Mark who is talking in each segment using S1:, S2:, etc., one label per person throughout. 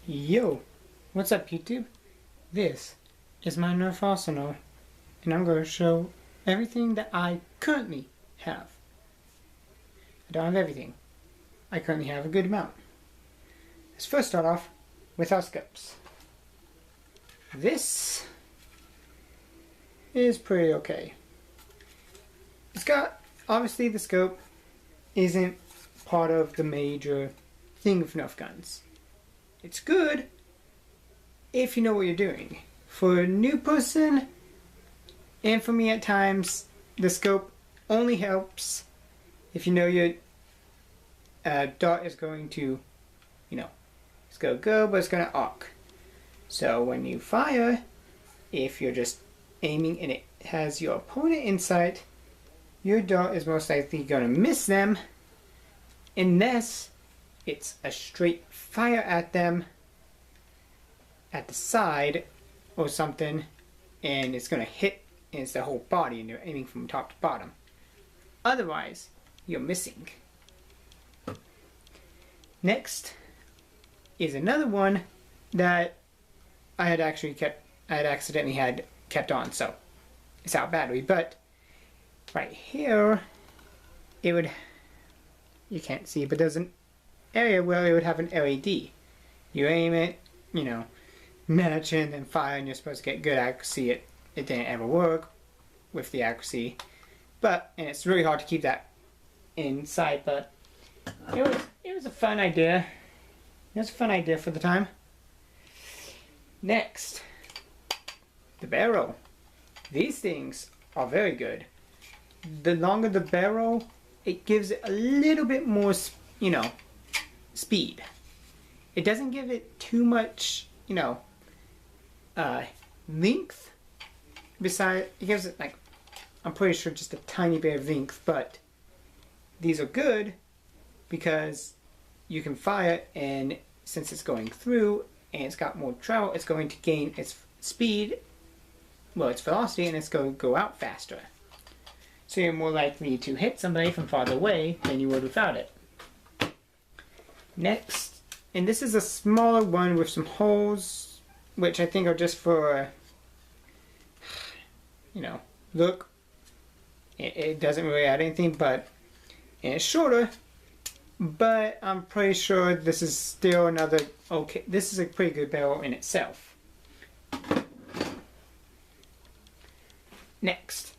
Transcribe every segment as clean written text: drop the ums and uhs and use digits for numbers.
S1: Yo, what's up YouTube? This is my Nerf Arsenal, and I'm going to show everything that I currently have. I don't have everything. I currently have a good amount. Let's first start off with our scopes. This is pretty okay. It's got, obviously the scope isn't part of the major thing of Nerf guns. It's good if you know what you're doing. For a new person, and for me at times, the scope only helps if you know your dart is going to, it's going to go, but it's going to arc. So when you fire, if you're just aiming and it has your opponent in sight, your dart is most likely going to miss them unless it's a straight fire at them at the side or something, and it's going to hit, and it's the whole body and you're aiming from top to bottom. Otherwise, you're missing. Next is another one that I had accidentally kept on, so it's out battery, but right here it would, you can't see, but there's an area where it would have an LED. You aim it, match it, and fire, and you're supposed to get good accuracy. It didn't ever work with the accuracy, and it's really hard to keep that in sight, but it was a fun idea. It was a fun idea for the time. Next, the barrel. These things are very good. The longer the barrel, it gives it a little bit more, speed. It doesn't give it too much, length. Besides, it gives it I'm pretty sure just a tiny bit of length, but these are good because you can fire, and since it's going through and it's got more travel, it's going to gain its speed, its velocity, and it's going to go out faster. So you're more likely to hit somebody from farther away than you would without it. Next, and this is a smaller one with some holes, which I think are just for, look. It doesn't really add anything, and it's shorter, but I'm pretty sure this is still another, this is a pretty good barrel in itself. Next,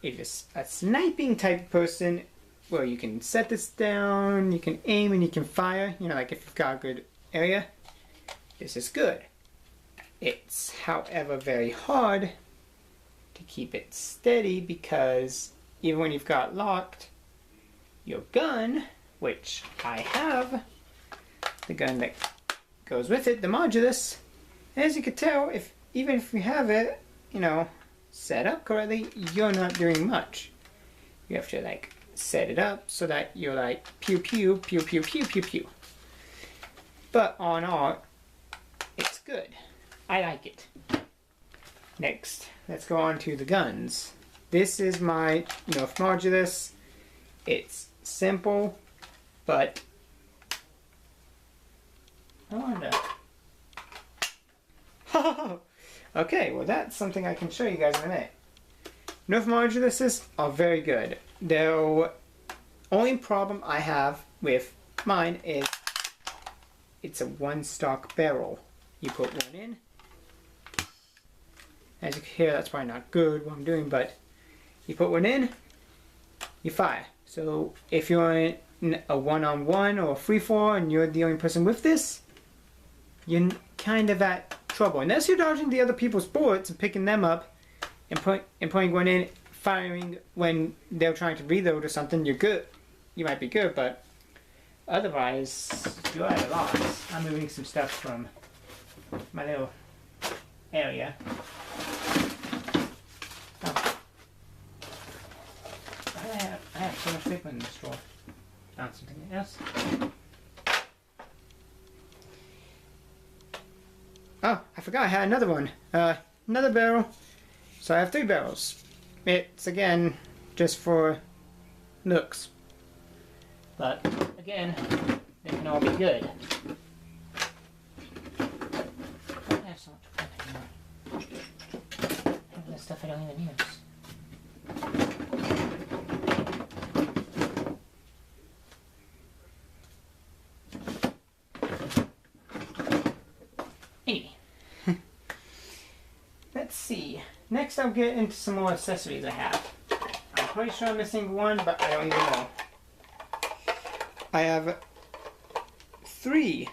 S1: if you're a sniping type person, where you can set this down, you can aim, and you can fire, if you've got a good area, this is good. It's, however, very hard to keep it steady because even when you've got locked, your gun, which I have, the gun that goes with it, the Modulus, as you can tell, even if you have it, set up correctly, you're not doing much. You have to set it up so that you're pew pew pew pew pew pew pew. But all in all, it's good. I like it. Next, let's go on to the guns. This is my Nerf Modulus. It's simple, but I wonder. Okay, well that's something I can show you guys in a minute. Nerf Moduluses are very good. The only problem I have with mine is it's a one-stock barrel. You put one in. As you can hear, that's probably not good what I'm doing, but you put one in, you fire. So if you're in a one-on-one or a free-for-all and you're the only person with this, you're kind of at trouble. Unless you're dodging the other people's bullets and picking them up and putting one in, firing when they're trying to reload or something, you're good. You might be good, but otherwise, you're at a loss. I'm moving some stuff from my little area. Oh. I have so much paper in this drawer. Found something else. Oh, I forgot I had another one. Another barrel. So I have 3 barrels. It's, again, just for looks. But, again, they can all be good. don't even use. Anyway. Let's see. Next I'll get into some more accessories I have. I'm pretty sure I'm missing one, but I don't even know. I have 3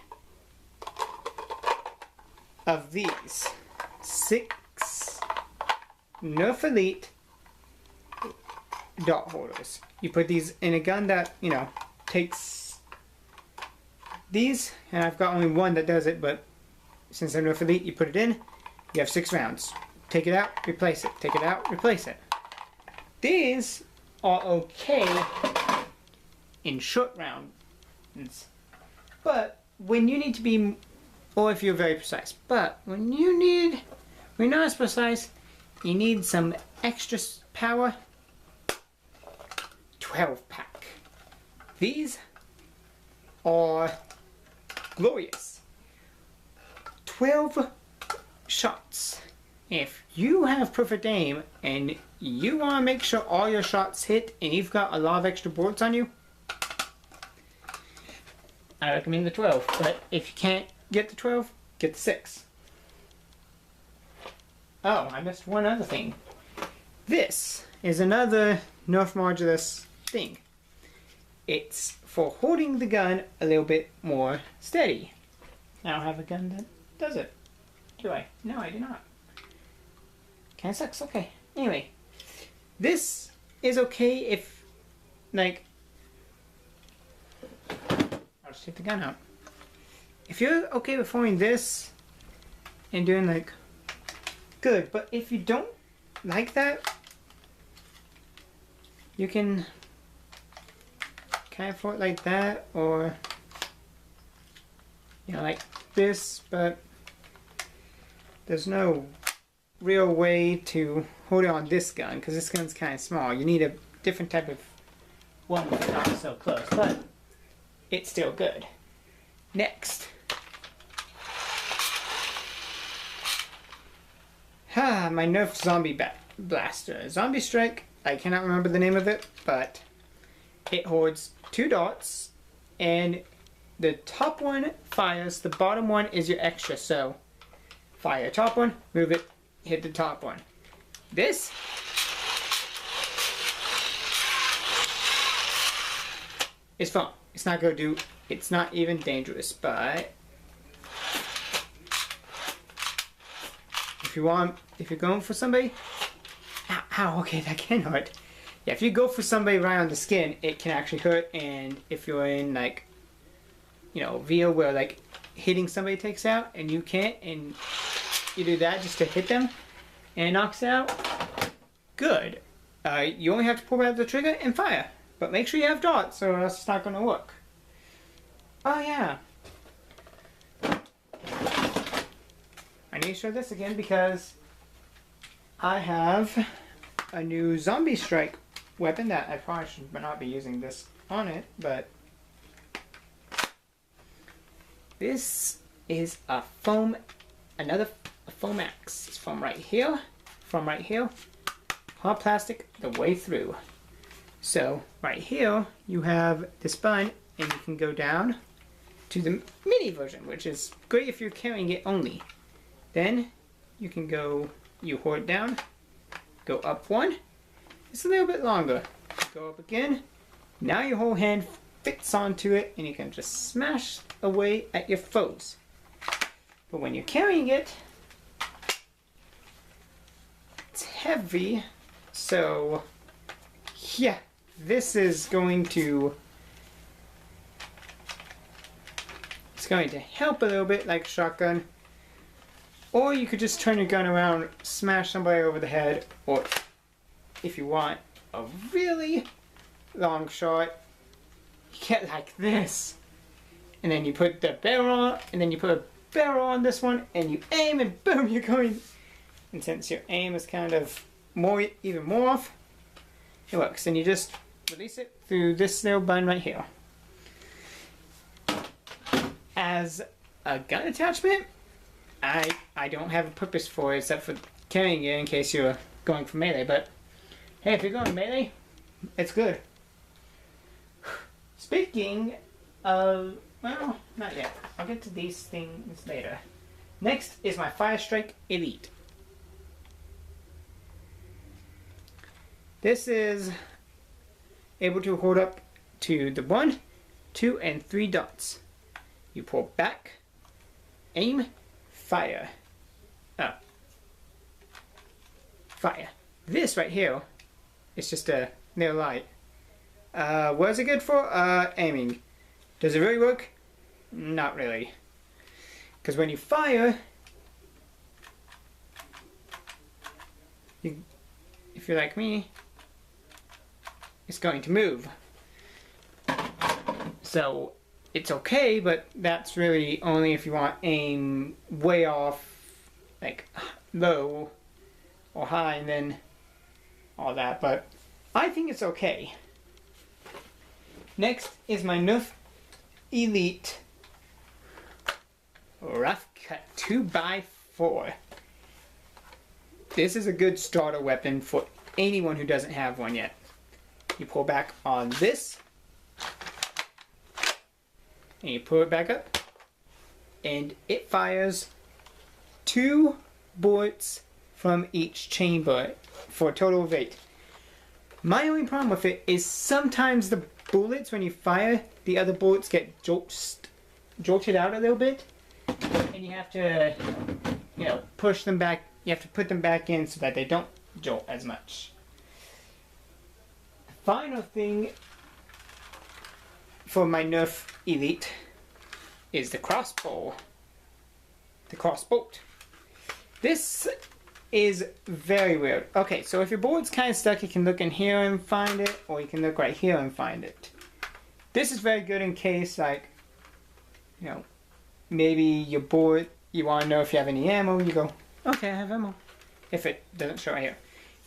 S1: of these 6 Nerf Elite dot holders. You put these in a gun that, you know, takes these, and I've got only one that does it, but since they're Nerf Elite, you put it in, you have 6 rounds. Take it out, replace it. Take it out, replace it. These are okay in short rounds, but when you need to be, or if you're very precise, but when you're not as precise, you need some extra power. 12 pack. These are glorious. 12 shots. If you have perfect aim and you want to make sure all your shots hit and you've got a lot of extra bullets on you, I recommend the 12. But if you can't get the 12, get the 6. Oh, I missed one other thing. This is another Nerf Modulus thing. It's for holding the gun a little bit more steady. I don't have a gun that does it. Do I? No, I do not. Kinda sucks. Okay. Anyway, this is okay if, like, I'll just take the gun out. If you're okay with holding this and doing, like, good, but if you don't like that, you can kind of hold it like that, or, you know, like this, but there's no real way to hold it on this gun because this gun's kind of small. You need a different type of one that's not so close, but it's still good. Next. My Nerf Zombie Blaster. Zombie Strike, I cannot remember the name of it, but it holds 2 dots, and the top one fires, the bottom one is your extra, so fire top one, move it, hit the top one. This is fun. It's not gonna do, it's not even dangerous, but if you're going for somebody, ow, okay, that can hurt. Yeah, if you go for somebody right on the skin, it can actually hurt, and if you're in, like, you know, VO where, like, hitting somebody takes out, and you can't, and you do that just to hit them, and it knocks it out, good. You only have to pull out the trigger and fire, but make sure you have dots, or else it's not going to work. Oh yeah. I need to show this again because I have a new Zombie Strike weapon that I probably should not be using this on it, but this is a foam, another foam axe. It's from right here, hard plastic the way through. So right here you have this button, and you can go down to the mini version, which is great if you're carrying it only. Then you can go, you hold it down, go up one, it's a little bit longer, go up again, now your whole hand fits onto it and you can just smash away at your foes. But when you're carrying it, it's heavy, so yeah, this is going to, it's going to help a little bit like a shotgun. Or you could just turn your gun around, smash somebody over the head, or if you want a really long shot, you get like this. And then you put the barrel on, and then you put a barrel on this one, and you aim, and boom, you're going. And since your aim is kind of even more off, it works. And you just release it through this little button right here. As a gun attachment, I don't have a purpose for it except for carrying it in case you're going for melee, but hey, if you're going melee, it's good. Speaking of, well, not yet. I'll get to these things later. Next is my Fire Strike Elite. This is able to hold up to the 1, 2, and 3 dots. You pull back, aim, fire. Fire. This right here is just a little light. What is it good for? Aiming. Does it really work? Not really. Because when you fire, if you're like me, it's going to move. So it's okay, but that's really only if you want aim way off, like low or high, and then all that. But I think it's okay. Next is my Nerf Elite Rough Cut 2x4. This is a good starter weapon for anyone who doesn't have one yet. You pull back on this, and you pull it back up, and it fires 2 bullets from each chamber for a total of 8. My only problem with it is sometimes the bullets, when you fire, the other bullets get jolted out a little bit, and you have to, push them back. You have to put them back in so that they don't jolt as much. The final thing for my Nerf Elite is the crossbow. The crossbolt. This is very weird. Okay, so if your board's kind of stuck, you can look in here and find it, or you can look right here and find it. This is very good in case, like, maybe your board, you want to know if you have any ammo, you go, okay, I have ammo. If it doesn't show right here.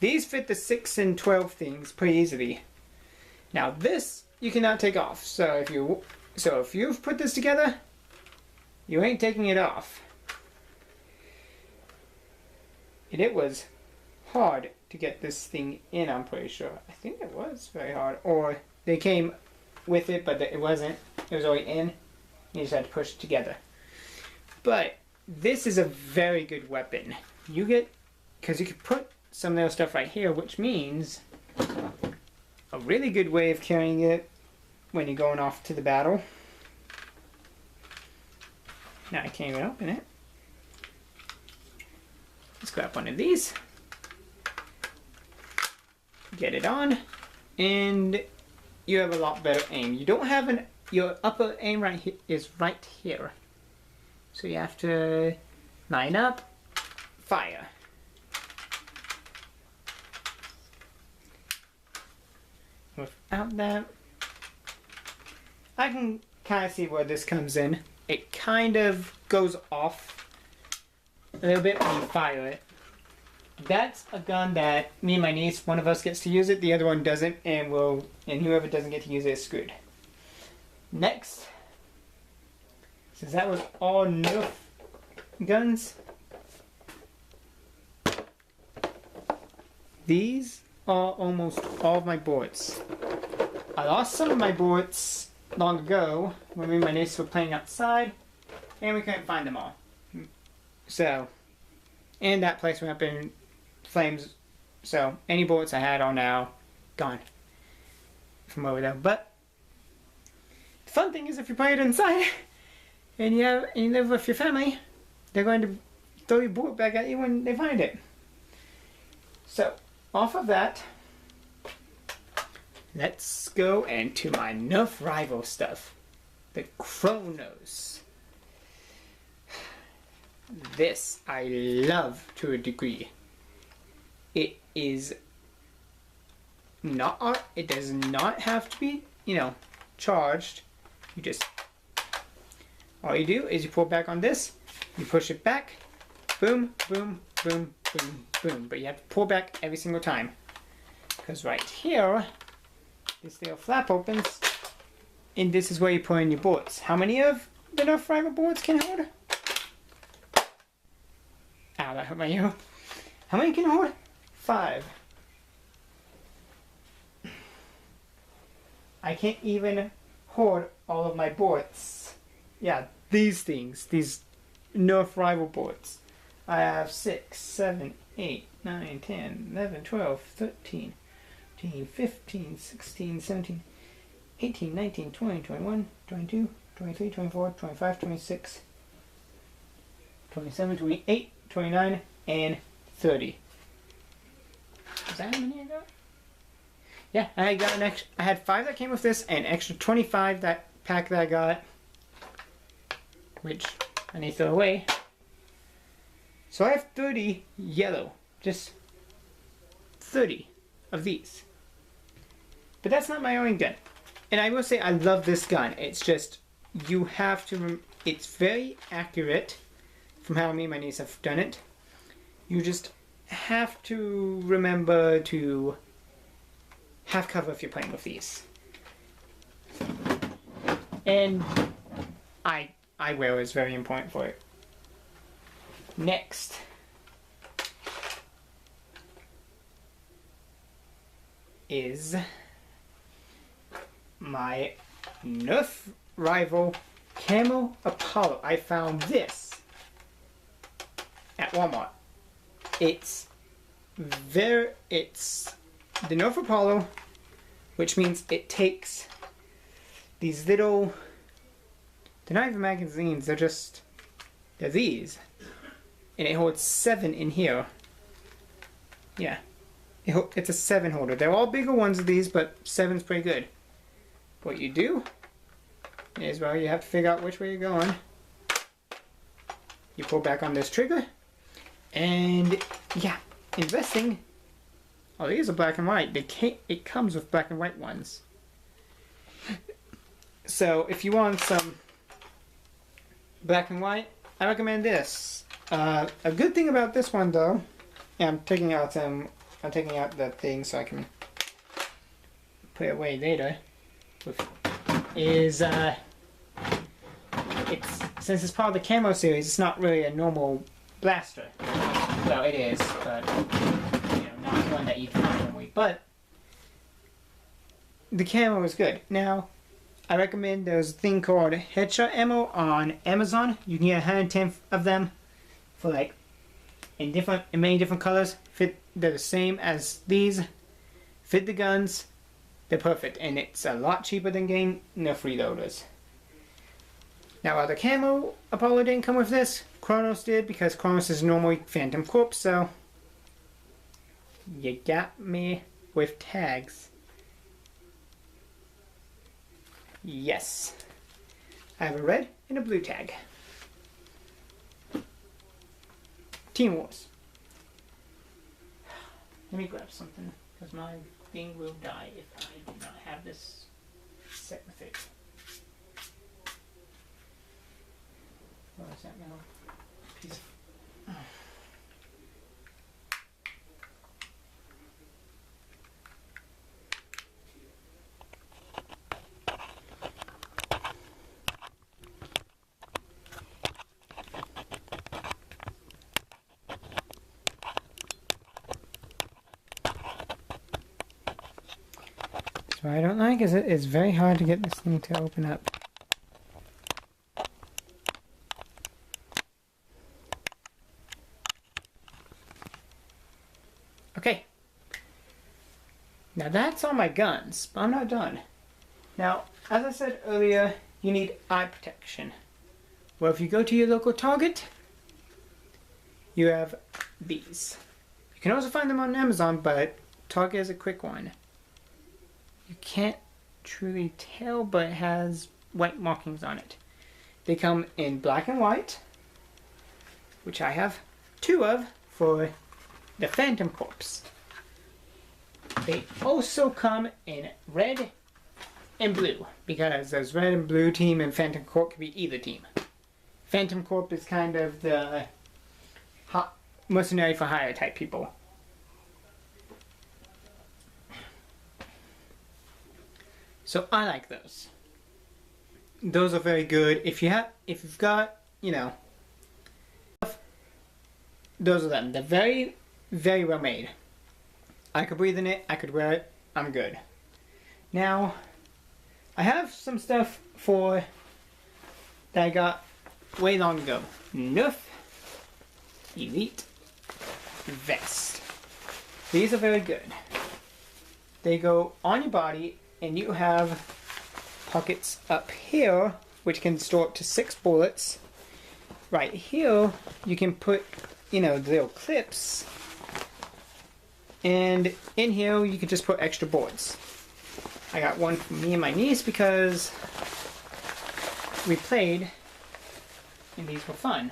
S1: These fit the 6 and 12 things pretty easily. Now this, you cannot take off. So if you've put this together, you ain't taking it off. And it was hard to get this thing in, I'm pretty sure. I think it was very hard. Or they came with it, but it wasn't. It was already in. You just had to push it together. But this is a very good weapon. You get, because you can put some little stuff right here, which means a really good way of carrying it when you're going off to the battle. Now I can't even open it. Let's grab one of these, get it on, and you have a lot better aim. You don't have your upper aim right here is right here. So you have to line up, fire. Without that, I can kind of see where this comes in. It kind of goes off a little bit when you fire it. That's a gun that me and my niece, one of us gets to use it, the other one doesn't, and whoever doesn't get to use it is screwed. Next, since that was all Nerf guns, these are almost all of my bullets. I lost some of my bullets long ago when me and my niece were playing outside, and we couldn't find them all. So, and that place went up in flames, so any bullets I had are now gone from over there. But the fun thing is, if you play it inside and you live with your family, they're going to throw your bullet back at you when they find it. So, off of that, let's go into my Nerf rival stuff. The Chronos. This I love to a degree. It is not, it does not have to be, charged. You just, all you do is you pull back on this, you push it back, boom, boom, boom, boom, boom. But you have to pull back every single time. Because right here, this little flap opens, and this is where you put in your bullets. How many of the Nerf rival bullets can hold? Ow, that hurt my ear. How many can hold? 5. I can't even hoard all of my boards. Yeah, these things, these Nerf rival boards. I have 6, 7, 8, 9, 10, 11, 12, 13, 14, 15, 16, 17, 18, 19, 20, 21, 22, 23, 24, 25, 26, 27, 28, 29, and 30. Is that how many I got? Yeah, I got an extra. I had 5 that came with this, and extra 25 that pack that I got, which I need to throw away. So I have 30 yellow, just 30 of these. But that's not my only gun. And I will say I love this gun. It's just, you have to, it's very accurate from how me and my niece have done it. You just have to remember to have cover if you're playing with these. And eyewear is very important for it. Next is my Nerf rival Camo Apollo. I found this at Walmart. It's the Nerf Apollo, which means it takes these little, they're not even magazines, they're these. And it holds 7 in here. Yeah. It's a 7 holder. They're all bigger ones of these, but 7's pretty good. What you do is, well, you have to figure out which way you're going. You pull back on this trigger. And, yeah. Investing. Oh, these are black and white. It comes with black and white ones. So, if you want some black and white, I recommend this. A good thing about this one, though, I'm taking out the thing so I can put it away later. Is since it's part of the Camo series, it's not really a normal blaster. Well, it is, but not one that you find normally. But the camo is good. Now, I recommend there's a thing called headshot ammo on Amazon. You can get 110 of them for in many different colors. They're the same as these. Fit the guns. They're perfect, and it's a lot cheaper than getting Nerf reloaders. Now, the Camo Apollo didn't come with this. Kronos did, because Kronos is normally Phantom Corpse, so you got me with tags. Yes. I have a red and a blue tag. Team Wars. Let me grab something, because my thing will die if I do not have this set with it. What is that now? Piece of... Oh. What I don't like is it's very hard to get this thing to open up. Okay. Now that's all my guns, but I'm not done. Now, as I said earlier, you need eye protection. Well, if you go to your local Target, you have these. You can also find them on Amazon, but Target is a quick one. You can't truly tell, but it has white markings on it. They come in black and white, which I have 2 of for the Phantom Corpse. They also come in red and blue, because there's red and blue team, and Phantom Corp can be either team. Phantom Corp is kind of the mercenary for hire type people. So I like those. Those are very good. If you've got, those are them. They're very, very well made. I could breathe in it, I could wear it, I'm good. Now, I have some stuff for that I got way long ago. Nerf Elite Vest. These are very good. They go on your body and you have pockets up here which can store up to 6 bullets. Right here you can put, you know, the little clips, and in here you can just put extra bullets. I got one for me and my niece because we played and these were fun.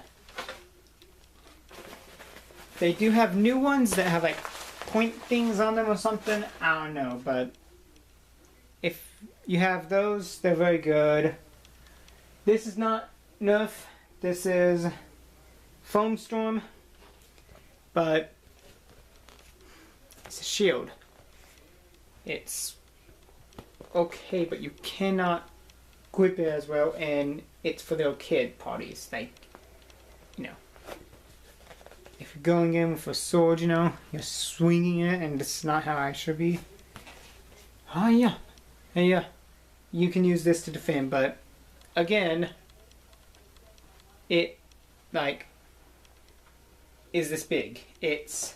S1: They do have new ones that have like point things on them or something. I don't know, but if you have those, they're very good. This is not Nerf. This is Foam Storm, but it's a shield. It's okay, but you cannot grip it as well, and it's for little kid parties. Like, you know, if you're going in with a sword, you know, you're swinging it, and it's not how I should be. Oh yeah, yeah, you can use this to defend, but again, it like is this big. It's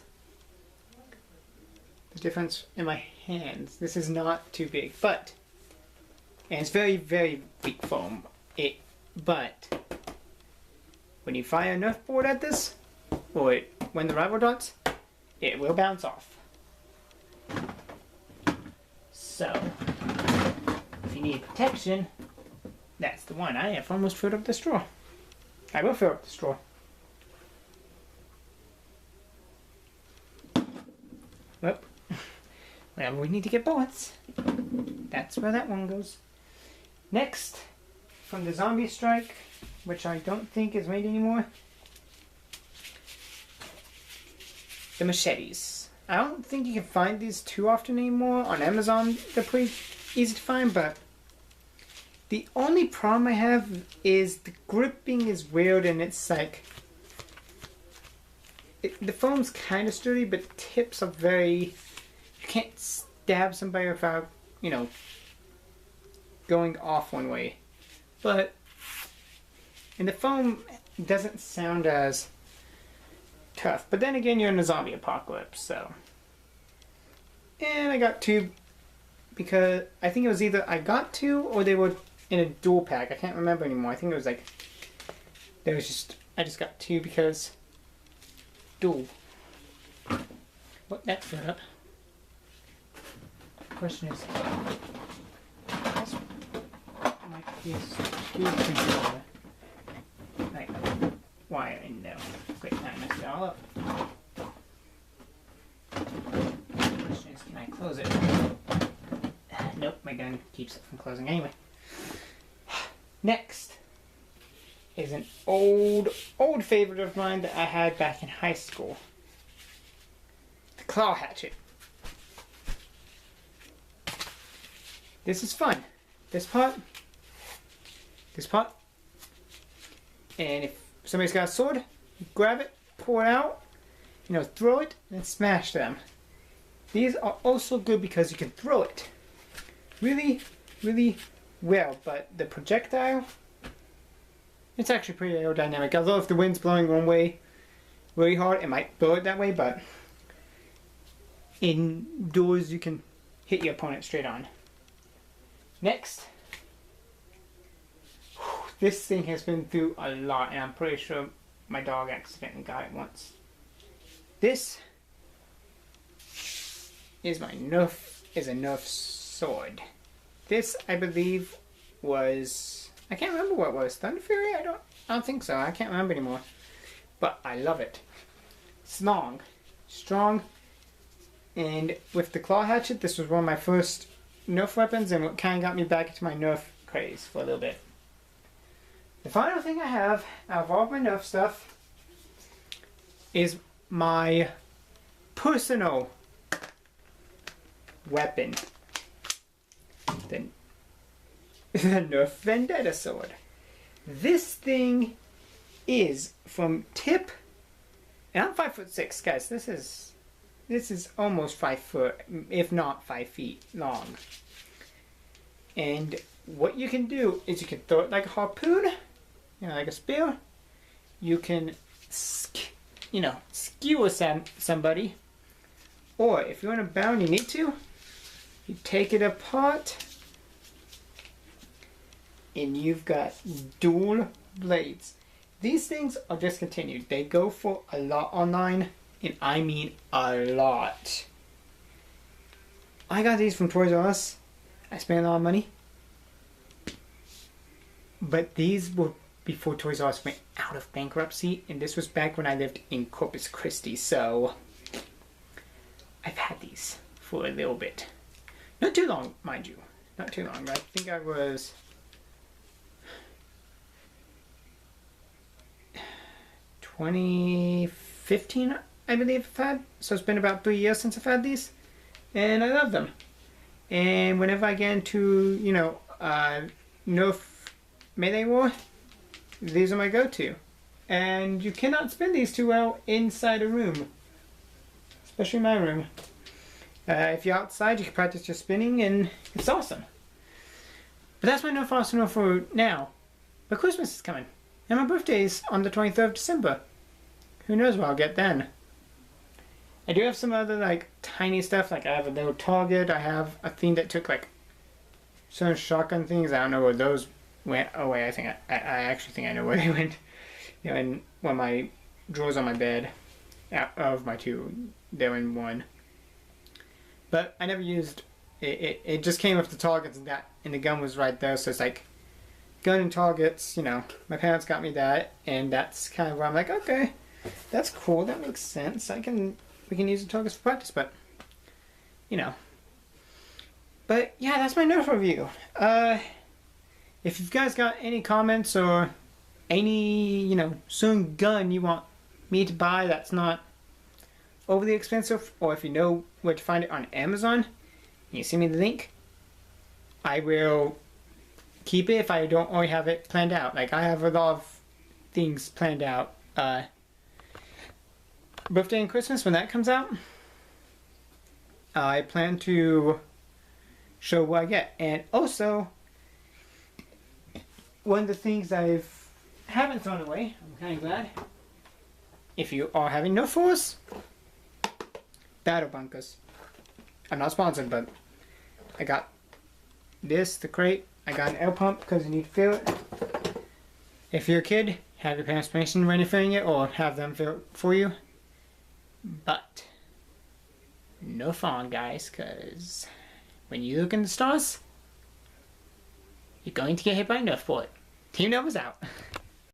S1: the difference in my hands. This is not too big, but and it's very, very weak foam. But when you fire a Nerf board at this, or when the rival darts, it will bounce off. So, if you need protection, that's the one. I have almost filled up the straw. I will fill up the straw. Well, we need to get bullets. That's where that one goes. Next, from the Zombie Strike, which I don't think is made anymore, the machetes. I don't think you can find these too often anymore. On Amazon, they're pretty easy to find, but the only problem I have is the gripping is weird, and it's like the foam's kind of sturdy, but the tips are very. You can't stab somebody without, you know, going off one way. But and the foam doesn't sound as tough. But then again, you're in a zombie apocalypse, so. And I got 2 because I think it was either I got 2 or they were in a dual pack. I can't remember anymore. I think it was like there was just I just got 2 because dual. What that set up. Question is, this might be a screw controller. Like wire in there. Great, I messed it all up. Question is, can I close it? Nope, my gun keeps it from closing anyway. Next is an old favorite of mine that I had back in high school. The claw hatchet. This is fun. This part, and if somebody's got a sword, you grab it, pull it out, you know, throw it, and smash them. These are also good because you can throw it really, really well, but the projectile, it's actually pretty aerodynamic. Although if the wind's blowing one way really hard, it might blow it that way, but indoors you can hit your opponent straight on. Next, this thing has been through a lot, and I'm pretty sure my dog accidentally got it once. This is a Nerf sword. This, I believe, was, I can't remember what it was. Thunder Fury? I don't think so. I can't remember anymore. But I love it. It's long, strong, and with the claw hatchet, this was one of my first Nerf weapons, and what kind of got me back into my Nerf craze for a little bit. The final thing I have out of all of my Nerf stuff is my personal weapon, the Nerf Vendetta sword. This thing is from Tip, and I'm 5'6", guys. This is this is almost 5 foot, if not 5 feet long. And what you can do is you can throw it like a harpoon, you know, like a spear. You can, you know, skewer somebody. Or if you're on a bound, you need to. You take it apart, and you've got dual blades. These things are discontinued. They go for a lot online, and I mean a lot. I got these from Toys R Us. I spent a lot of money. But these were before Toys R Us went out of bankruptcy, and this was back when I lived in Corpus Christi, so I've had these for a little bit. Not too long, mind you. Not too long. I think I was 2015, I believe I've had. So it's been about 3 years since I've had these. And I love them. And whenever I get into, you know, Nerf Melee War, these are my go-to. And you cannot spin these too well inside a room. Especially my room. If you're outside, you can practice your spinning, and it's awesome. But that's my Nerf Arsenal for now. But Christmas is coming. And my birthday is on the 23rd of December. Who knows what I'll get then. I do have some other, like, tiny stuff. Like, I have a little target. I have a thing that took, like, certain shotgun things. I don't know where those went away. I actually think I know where they went. You know, in one of my drawers on my bed. Out of my two, they're in one. But I never used it. It just came with the targets and the gun was right there. So it's like gun and targets. You know, my parents got me that, and that's kind of where I'm like, okay, that's cool. That makes sense. We can use the targets for practice, but you know. But yeah, that's my Nerf review. If you guys got any comments or any, you know, certain gun you want me to buy that's not overly expensive, or if you know where to find it on Amazon, you send me the link. I will keep it if I don't already have it planned out. Like, I have a lot of things planned out. Birthday and Christmas, when that comes out, I plan to show what I get. And also, one of the things I haven't thrown away, I'm kind of glad, if you are having Nerf Wars, battle bunkers. I'm not sponsored, but I got this, the crate. I got an air pump because you need to fill it. If you're a kid, have your parents' permission when you're filling it, or have them fill it for you. But no fun, guys, because when you look in the stars, you're going to get hit by a Nerf bullet. Team Nerf is out.